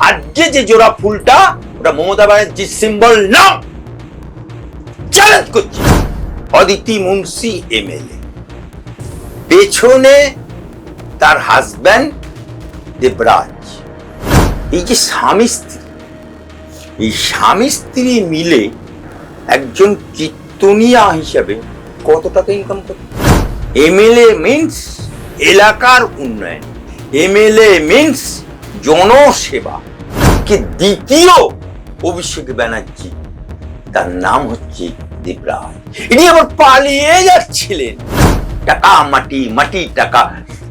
আজকে যে জোড়া ফুলটা ওটা মমতা ব্যানার্জির সিম্বল না, চ্যালেঞ্জ করছি। অদিতি মুন্সি এমএলএ, পেছনে তার হাজব্যান্ড দেবরাজ। এই যে স্বামী স্ত্রী, এই স্বামী স্ত্রী মিলে একজন কীর্তনিয়া হিসাবে কত টাকা ইনকাম করে? এমএলএ মিন্স এলাকার উন্নয়ন, এমএলএ মিন্স জনসেবা। কে দ্বিতীয় অভিষেক ব্যানার্জি, তার নাম হচ্ছে দেবরাজ। ইনি আবার পালিয়ে যাচ্ছিলেন। টাকা মাটি, মাটি টাকা,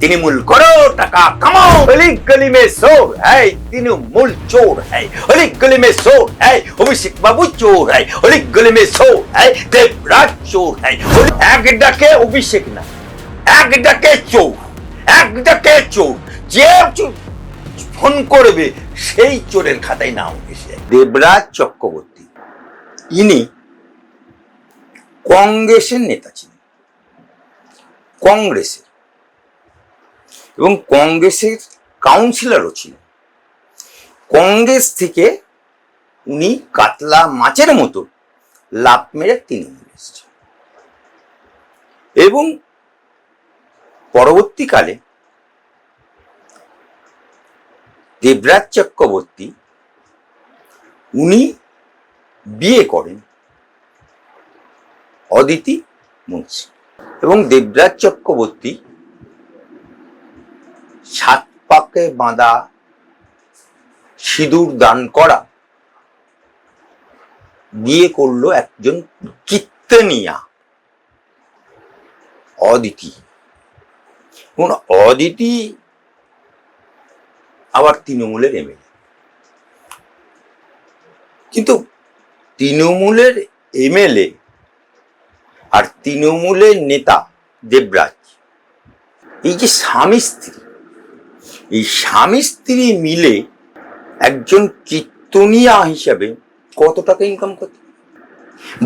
তৃণমূল করো, টাকা কামাও। গলি গলি মে চোর হ্যায়, তৃণমূল চোর হ্যায়। গলি গলি মে চোর হ্যায়, অভিষেক বাবু চোর হ্যায়। গলি গলি মে চোর হ্যায়, দেবরাজ চোর হ্যায়। এক ডাকে অভিষেক না, এক ডাকে চোর, এক ডাকে চোর। যে ফোন করবে সেই চোরের খাতায় নাম এসে। দেবরাজ চক্রবর্তী, ইনি কংগ্রেসের নেতা ছিলেন, কংগ্রেসের, এবং কংগ্রেসের কাউন্সিলরও ছিলেন। কংগ্রেস থেকে উনি কাতলা মাছের মতো লাফ মেরে তৃণমূলে এসেছেন, এবং পরবর্তীকালে দেবরাজ চক্রবর্তী উনি বিয়ে করেন অদিতি মুন্সি, এবং দেবরাজ চক্রবর্তী সাত পাকে বাঁধা, সিঁদুর দান করা বিয়ে করলো একজন কীর্তনিয়া অদিতি। এবং অদিতি আবার তৃণমূলের এমএলএ। কিন্তু তৃণমূলের এমএলএ আর তৃণমূলের নেতা দেবরাজ, এই যে স্বামী স্ত্রী, এই স্বামী স্ত্রী মিলে একজন কীর্তনিয়া হিসাবে কত টাকা ইনকাম করতে,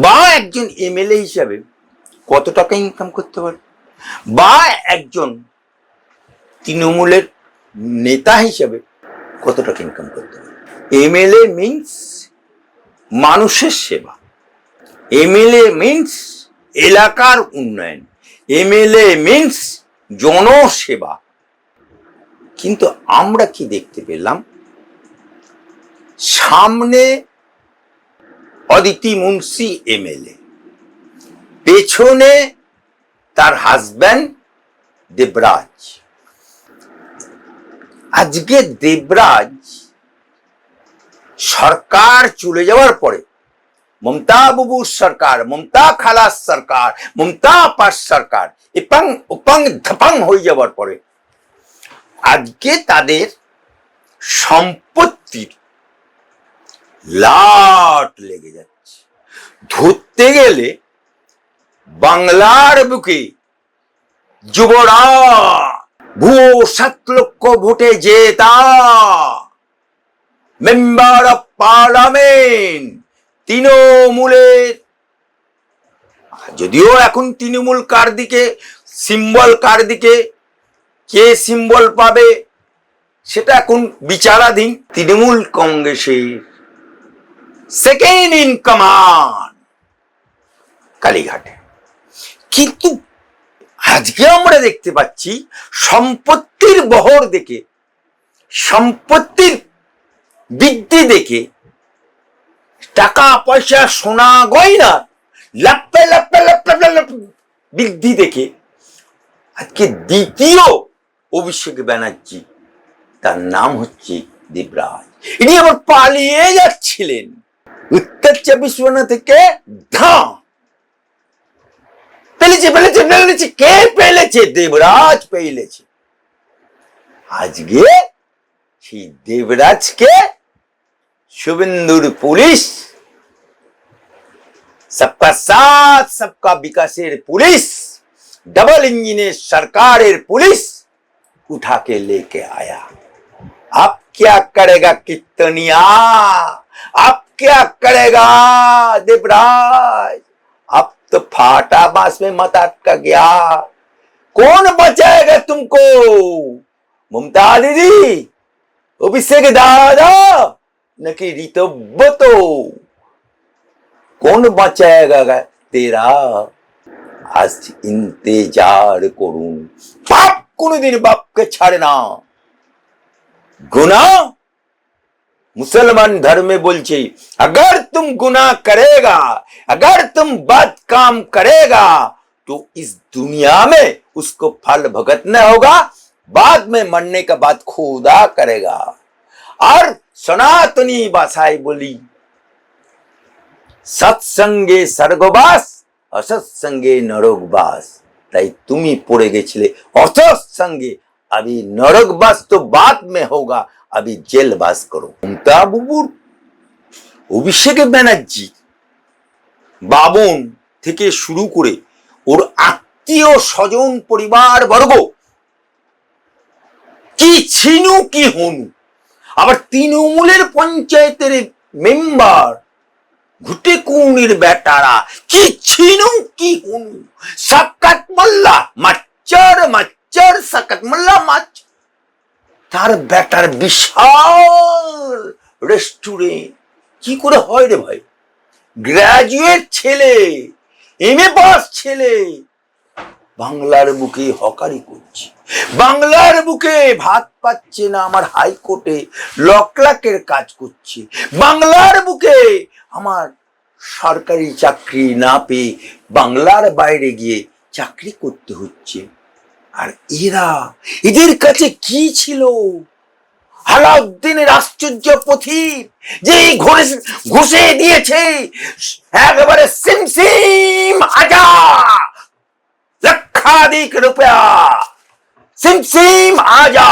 বা একজন এমএলএ হিসাবে কত টাকা ইনকাম করতে পারে, বা একজন তৃণমূলের নেতা হিসাবে কত টাকা ইনকাম করতে পারে। এমএলএ মিন্স মানুষের সেবা, এমএলএ মিন্স এলাকার উন্নয়ন, এমএলএ মিন্স জনসেবা। কিন্তু আমরা কি দেখতে পেলাম? সামনে অদিতি মুন্সি এমএলএ, পেছনে তার হাজব্যান্ড দেবরাজ। আজকে দেবরাজ সরকার চলে যাওয়ার পরে, মমতা বাবুর সরকার, মমতা খালাস সরকার, মমতা আপাস সরকার ইপাং উপাং ধাপাং হয়ে যাওয়ার পরে আজকে তাদের সম্পত্তির লাট লেগে যাচ্ছে। ধরতে গেলে বাংলার বুকে যুবরা ভুয়ো 7 লক্ষ ভোটে জেতা মেম্বার অফ পার্লামেন্ট তৃণমূলের, যদিও এখন তৃণমূল কার দিকে, সিম্বল কার দিকে, কে সিম্বল পাবে সেটা এখন বিচারাধীন। তৃণমূল কংগ্রেসের সেকেন্ড ইন কমান্ড কালীঘাটে। কিন্তু আজকে আমরা দেখতে পাচ্ছি সম্পত্তির বহর দেখে, সম্পত্তির বৃদ্ধি দেখে, টাকা পয়সা সোনা গয়না লাপে লাপে লাপে লাপে বৃদ্ধি দেখে আজকে দ্বিতীয় অভিষেক ব্যানার্জি, তার নাম হচ্ছে দেবরাজ। ইনি আবার পালিয়ে যাচ্ছিলেন উত্তর 24 পরগনা থেকে। পেলেছে পেলেছে পেলেছে, কে পেলেছে? দেবরাজ পেলেছে। আজকে সেই দেবরাজকে শুভেন্দুর পুলিশ, সবকা সাথ সবকা বিকাশের পুলিশ, डबल इंजन सरकार पुलिस उठा के लेके आया। अब क्या करेगा कितनिया, अब क्या करेगा देवराज? अब तो फाटा बांस में मत अटका गया। कौन बचाएगा तुमको? ममता दीदी, अभिषेक दादा, নাকি ঋতব্রত? কোন বাঁচায়েগা তেরা? আজ ইন্তেজার করুন। বাপ কোনদিন বাপকে ছাড়ে না। गुनाह मुसलमान धर्म में बोलছে अगर तुम गुनाह करेगा, अगर तुम बद काम करेगा तो इस दुनिया में उसको फल भुगतना होगा, बाद में मरने का बाद खुदा करेगा। और सनातनी भाषाएं बोली সৎসঙ্গে স্বর্গবাস, অসৎসঙ্গে নরকবাস। তাই তুমি পড়ে গেছিলে অসৎসঙ্গে। अभी नरकवास तो बाद में होगा, अभी जेलवास करो। মমতা বাবুর অভিষেক ব্যানার্জি বাবন থেকে শুরু করে ওর আত্মীয় স্বজন পরিবার বর্গ কি ছিনু কি হনু, আবার তৃণমূলের পঞ্চায়েতের মেম্বার ঘুটে কুনির বেটারা কি ছিনু কি হনু, সাকাত মোল্লা মাচ্চার মাচ্চার সাকাত মোল্লা মাছ, তার বেটার বিশাল রেস্টুরেন্ট। কি করে হয় রে ভাই? গ্রাজুয়েট ছেলে, এমএ পাস ছেলে বাংলার বুকে হকারি করছে, বাংলার বুকে ভাত পাচ্ছে না, আমার হাইকোর্টে লকলাকের কাজ করছে, বাংলার বুকে আমার সরকারি চাকরি না পেয়ে বাংলার বাইরে গিয়ে চাকরি করতে হচ্ছে। আর এদের কাছে কি ছিল? আলাউদ্দিনের আশ্চর্য পুঁথি যে ঘুষে দিয়েছে একেবারে সিমসিম হাজার লক্ষাধিক রুপয়া, সিমসিম আজা,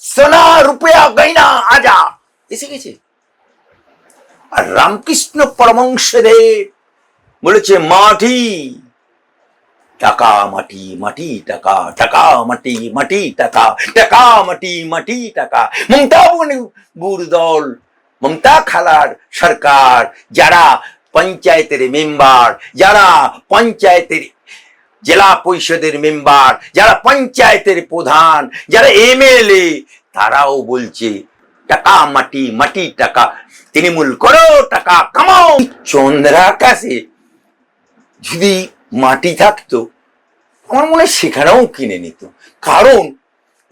সোনা রুপয়া গয়না আজা এসে গেছে। আর রামকৃষ্ণ পরমহংসদেব বলেছে মাটি টাকা মাটি, মাটি টাকা, টাকা মাটি, মাটি টাকা, টাকা মাটি, মাটি টাকা। মমতা বাবুর দল, মমতা খালার সরকার, যারা পঞ্চায়েতের মেম্বার, যারা পঞ্চায়েতের জেলা পরিষদের মেম্বার, যারা পঞ্চায়েতের প্রধান, যারা এমএলএ, তারাও বলছে টাকা মাটি, মাটি টাকা, তৃণমূল করো টাকা কামাও। চন্দ্রাকাশে যদি মাটি থাকতো আমার মনে হয় সেখানেও কিনে নিত। কারণ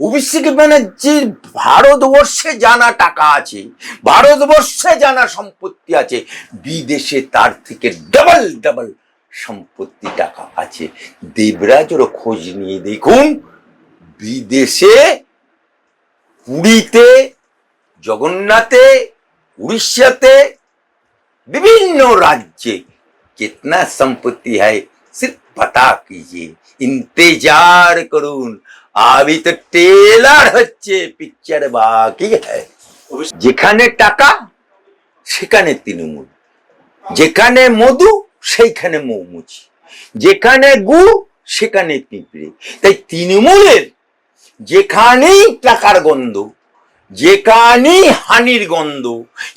অভিষেক ব্যানার্জির ভারতবর্ষে জানা টাকা আছে, ভারতবর্ষে জানা সম্পত্তি আছে, বিদেশে তার থেকে ডবল ডবল সম্পত্তি টাকা আছে। দেবরাজেরও খোঁজ নিয়ে দেখুন, বিদেশে পুরীতে, জগন্নাথে, উড়িষ্যাতে, বিভিন্ন রাজ্যে कितना संपत्ति है सिर्फ पता कीजिए, इंतजार করুন। अभी तो टेलर হচ্ছে, পিকচার বাকি है। যেখানে টাকা সেখানে তৃণমূল, যেখানে মধু সেইখানে মৌমুচি, যেখানে গুড় সেখানে পিঁপড়ে। তাই তৃণমূলের যেখানেই টাকার গন্ধ, যেখানেই হানির গন্ধ,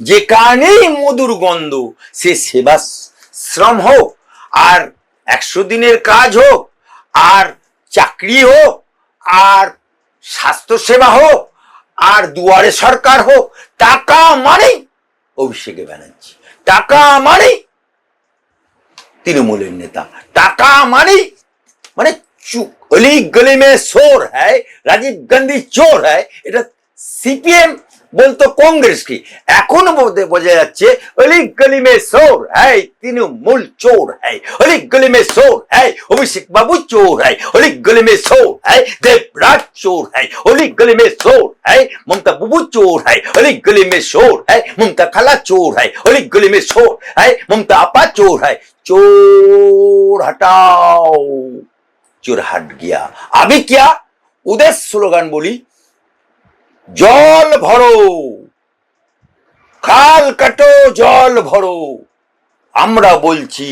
যেখানেই মধুর গন্ধ, সে সেবা শ্রম হোক, আর 100 দিনের কাজ হোক, আর চাকরি হোক, আর স্বাস্থ্য সেবা হোক, আর দুয়ারে সরকার হোক, টাকা মানেই অভিষেক ব্যানার্জি, টাকা মানেই তৃণমূলের নেতা, টাকা মানেই মানে অলি গলি মে চোর হ্যায়, রাজীব গান্ধী চোর হ্যায়, এটা সিপিএম বলতো কংগ্রেস কি, এখনো বোঝা যাচ্ছে অলি গলি মে চোর হ্যায়, তৃণমূল চোর হ্যায়, অলি গলি মে চোর হ্যায়, অভিষেক বাবু চোর হ্যায়, অলি গলি মে চোর হ্যায়, দেবরাজ চোর হ্যায়, অলি গলি মে চোর হ্যায়, মমতা বাবু চোর হ্যায়, অলি গলি মে চোর হ্যায়, মমতা খালা চোর হ্যায়, অলি গলি মে চোর হ্যায়, মমতা আপা চোর হ্যায়। চোর হটাও, চোর हट गया। अभी क्या उधर स्लोगान बोली, জল ভরো, খাল কাটো, জল ভরো। আমরা বলছি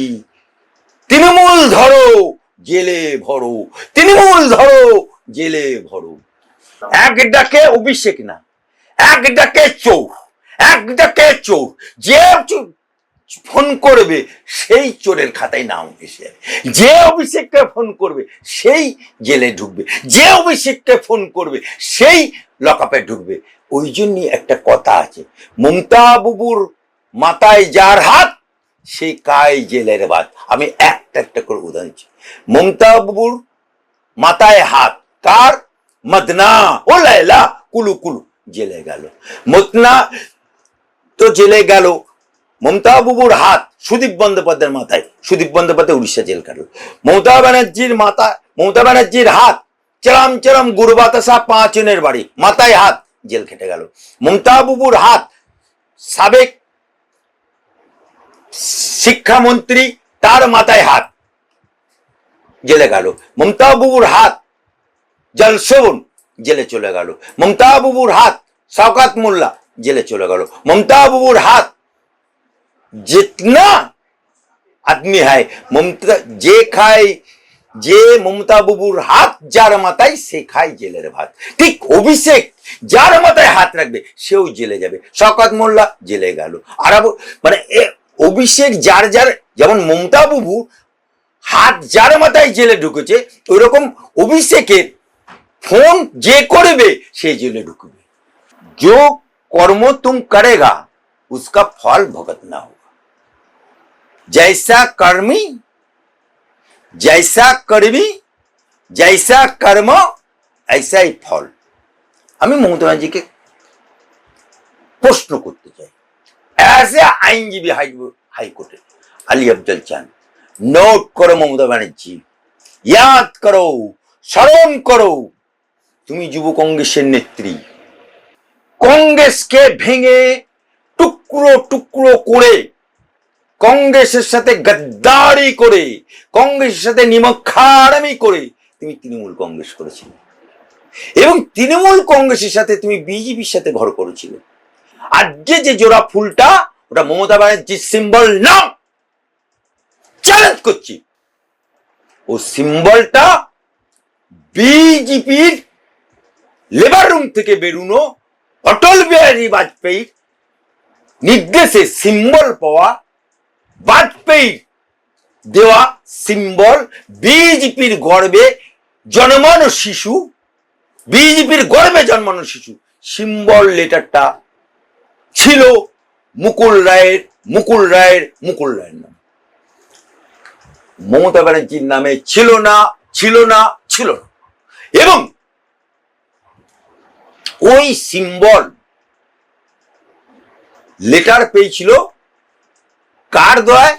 তৃণমূল ধরো, জেলে ভরো, তৃণমূল ধরো, জেলে ভরো। এক ডাকে অভিষেক না, এক ডাকে চোর, এক ডাকে চোর। যে ফোন করবে সেই চোরের খাতায় নাম এসে যাবে, যে অভিষেককে ফোন করবে সেই জেলে ঢুকবে, যে অভিষেককে ফোন করবে সেই লকআপে ঢুকবে। ওই জন্যই একটা কথা আছে, মমতা বুবুর মাথায় যার হাত সে খায় জেলের ভাত। আমি একটা একটা করে উদাহরণ দিচ্ছি। মমতা বুবুর মাথায় হাত কার? মদনা ও লাইলা কুলু কুলু জেলে গেল। মদনা তো জেলে গেল, মমতা বুবুর হাত সুদীপ বন্দ্যোপাধ্যায়ের মাথায়, সুদীপ বন্দ্যোপাধ্যায় উড়িষ্যা জেল কাটল। মমতা ব্যানার্জির হাত চরম চরম গুরু বাতাসা পাঁচনের বাড়ি, মাথায় হাত, জেল খেটে গেল। মমতা বুবুর হাত সাবেক শিক্ষামন্ত্রী, তার মাথায় হাত, জেলে গেল। মমতা বুবুর হাত জলসোন, জেলে চলে গেল। মমতা বুবুর হাত শওকত মোল্লা, জেলে চলে গেল। মমতা বুবুর হাত जितना आदमी है, ममता जे खाए, যে মমতা বুবুর হাত যার মাথায় সে খায় জেলের ভাত। ঠিক অভিষেক যার মাথায় হাত রাখবে সেও জেলে যাবে। শওকত মোল্লা জেলে গেল। আর মানে অভিষেক যার যার, যেমন মমতা বুবু হাত যার মাথায় জেলে ঢুকেছে, ওই রকম অভিষেকের ফোন যে করবে সে জেলে ঢুকবে। जो कर्म तुम करेगा उसका फल भुगतना होगा। जैसा कर्मी जैसा करबी जैसा कर्म ऐसा ही फल। আমি মমতা ব্যানার্জিকে প্রশ্ন করতে চাই, এজ এ আইনজীবী হাইকোর্টে আলী আফজল চান, নোট করো মমতা ব্যানার্জি, ইয়াদ করো, স্মরণ করো, তুমি যুব কংগ্রেসের নেত্রী। কংগ্রেসকে ভেঙে টুকরো টুকরো করে, কংগ্রেসের সাথে গদ্দারি করে, কংগ্রেসের সাথে নিমখারামি করে তুমি তৃণমূল কংগ্রেস করেছিলে, এবং তৃণমূল কংগ্রেসের সাথে তুমি বিজেপির সাথে ঘর করেছিলে। আজকে যে জোড়া ফুলটা, ওটা মমতা ব্যানার্জির সিম্বল না, চ্যালেঞ্জ করছি। ও সিম্বলটা বিজেপির লেবার রুম থেকে বেরুনো অটল বিহারী বাজপেয়ীর নির্দেশে সিম্বল পাওয়া, বাজপেয়ী দেওয়া সিম্বল, বিজেপির গর্বে জন্মানো শিশু, বিজেপির গর্বে জন্মানো শিশু, সিম্বল লেটারটা ছিল মুকুল রায়ের নাম। মমতা ব্যানার্জির নামে ছিল না। এবং ওই সিম্বল লেটার পেয়েছিল কার দয়?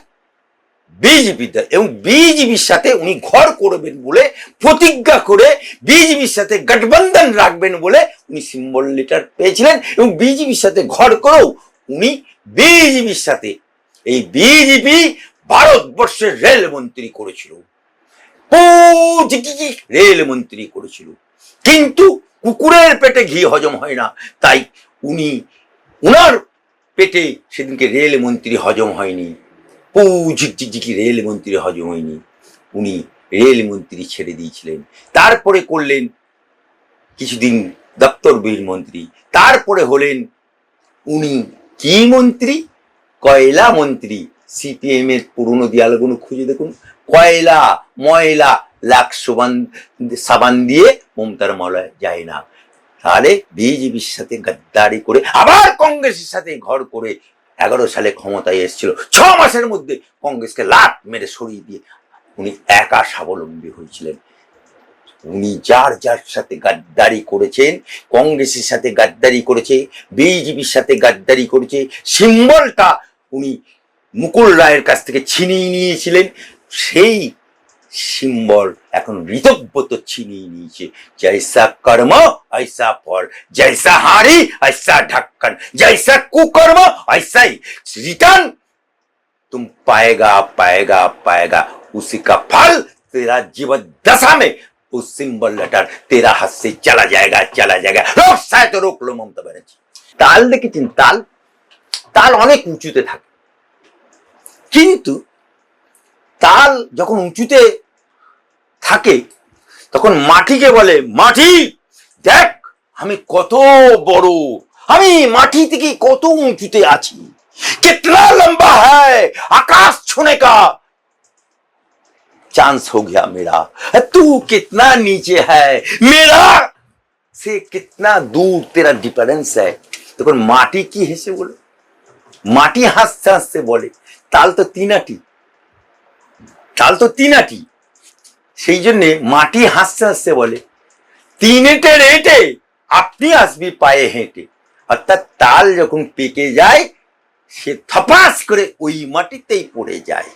বিজেপির দয়। এবং বিজেপির সাথে উনি ঘর করবেন বলে প্রতিজ্ঞা করে, বিজেপির সাথে গঠবন্ধন রাখবেন বলে উনি সিম্বল লেটার পেয়েছিলেন। এবং বিজেপির সাথে ঘর করেও উনি বিজেপির সাথে, এই বিজেপি ভারতবর্ষের রেলমন্ত্রী করেছিল, রেলমন্ত্রী করেছিল। কিন্তু কুকুরের পেটে ঘি হজম হয় না, তাই উনার পেটে সেদিনকে রেলমন্ত্রী হজম হয়নি, ঝিকঝিকি রেলমন্ত্রী হজম হয়নি, উনি রেলমন্ত্রী ছেড়ে দিয়েছিলেন। তারপরে করলেন কিছুদিন দপ্তরবিহীন মন্ত্রী, তারপরে হলেন উনি কি মন্ত্রী? কয়লা মন্ত্রী। সিপিএম এর পুরনো দিয়ালগুলো খুঁজে দেখুন, কয়লা ময়লা লাখ সাবান দিয়ে মমতার মলয় যায় না। তাহলে বিজেপির সাথে গদ্দারি করে আবার কংগ্রেসের সাথে ঘর করে 11 সালে ক্ষমতায় এসেছিল, 6 মাসের মধ্যে কংগ্রেসকে লাট মেরে সরিয়ে দিয়ে উনি একা স্বাবলম্বী হয়েছিলেন। উনি যার যার সাথে গাদ্দারি করেছেন, কংগ্রেসের সাথে গাদ্দারি করেছে, বিজেপির সাথে গাদ্দারি করেছে, সিম্বলটা উনি মুকুল রায়ের কাছ থেকে ছিনিয়ে নিয়েছিলেন। সেই সিম্বল এখন ঋতব্রত ছিনিয়ে নিয়েছে। জৈসা কর্ম ऐसा ফল, জৈসা হাড়ি ऐसा ঢাক্কন, জৈসা কুকর্ম ऐसा ही रिटर्न तुम पाएगा उसी का फल तेरा जीवन दशा में उस सिंबल लेटर तेरा हाथ से चला जाएगा। रोक साय तो रोक लो মমতা ব্যানার্জি। তাল দেখেছেন? তাল অনেক উঁচুতে থাকে, কিন্তু তাল যখন উঁচুতে থাকে তখন মাটিকে বলে, মাটি দেখ আমি কত বড়, আমি মাটি থেকে কত উঁচুতে আছি, कितना लंबा है, आकाश छूने का चांस हो गया मेरा, तू कितना नीचे है, मेरा से कितना दूर तेरा डिफरेंस है। তখন মাটি কি হেসে বলে, মাটি হাসতে হাসতে বলে তাল তো তিনাটি, তাল তো তিনাটি। সেই জন্যে মাটি হাসতে হাসতে বলে তিনেটে রেটে আপনি আসবি পায়ে হেঁটে। অর্থাৎ তাল যখন পেকে যায় সে থপাস করে ওই মাটিতেই পড়ে যায়।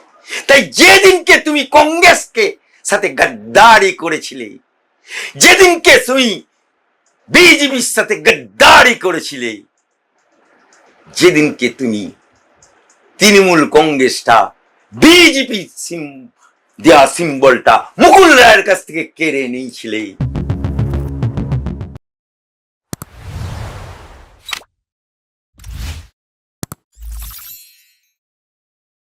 তাই যেদিনকে তুমি কংগ্রেসকে সাথে গদ্দারি করেছিলে, যেদিনকে তুমি বিজেপির সাথে গদ্দারি করেছিলে, যেদিনকে তুমি তৃণমূল কংগ্রেসটা বিজেপি দেওয়া সিম্বলটা মুকুল রায়ের কাছ থেকে কেড়ে নিয়েছিলে,